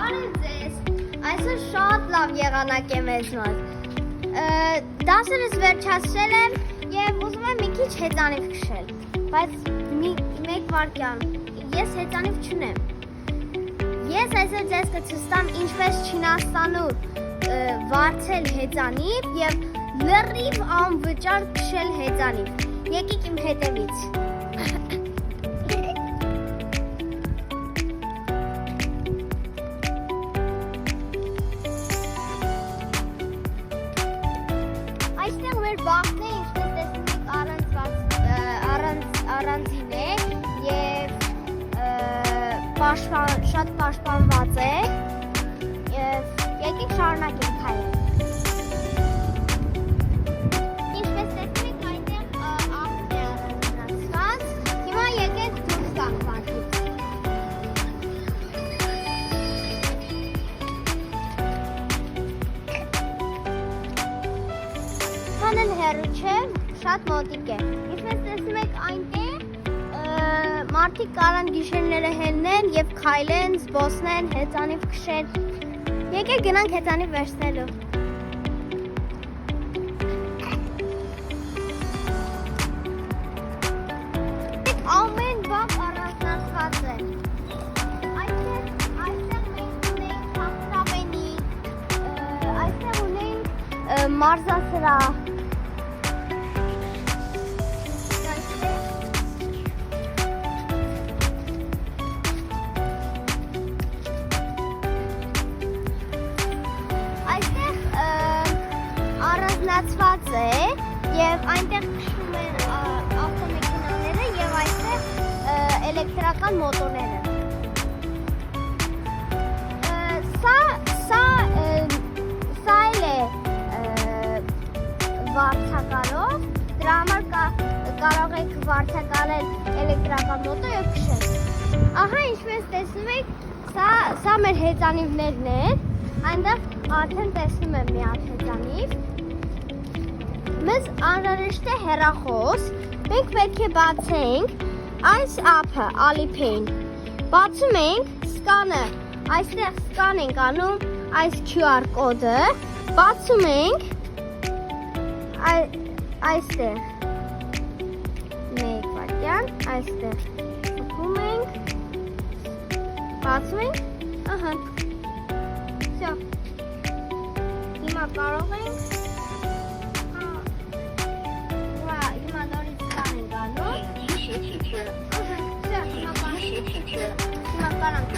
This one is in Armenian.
Բարև ձեզ, այսօր շատ լավ եղանակ է մեզ մոտ, դասերս վերջացրել եմ և ուզում եմ մի քիչ հեծանիվ քշել, բայց մեկ վայրկյան, ես հեծանիվ չունեմ, ես այսօր ձեզ կցույց տամ ինչպես Չինաստանում վարձել հեծանիվ և լրիվ անվճար քշել հեծանիվ, եկեք իմ հետևից Այստեղ մեր բախտն է, ինչպես տեսնում եք առանձին է և շատ պաշտպանված է և եկեք շարունակենք քայլել։ Ինչպես տեսնում եք այնտեղ աղբն է առանձնացված, հիմա եկեք դուրս գանք բանտից։ Քանն հեռու չէ, շատ մոտիկ է։ Ինչպես տեսնում եք այնտեղ մարդիկ կարան գիշերները հելնեն և քայլեն, զբոսնեն, հեծանիվ քշեն։ Եկեք գնանք հեծանիվ վերցնելու։ Ամեն բան առանձնացված է։ Այստեղ մենք ունենք թափտավենիք, այստեղ ունենք մարզասրահ։ Առանձնացված է և այնտեղ քշում են ավտոմեքենաները և այստեղ էլեկտրական մոտորները։ Սա էլ է վարձակալով, դրա համար կարող եք վարձակալել էլեկտրական մոտոր և քշել։ Ահա ինչպես տեսնում եք, սա մեր հեծանիվներն են, այնտեղ արդեն տեսնում եմ մի հատ հեծանիվ։ Մեզ անհրաժեշտ է հեռախոս, մենք պետք է բացենք այս ափը Alipay-ն, բացում ենք սկանը, այստեղ սկան ենք անում այս QR կոդը, բացում ենք այստեղ, մեկ վայրկյան, այստեղ խփում ենք, բացում ենք, ահա, всё, հիմա կարող ենք Հիմա կարանք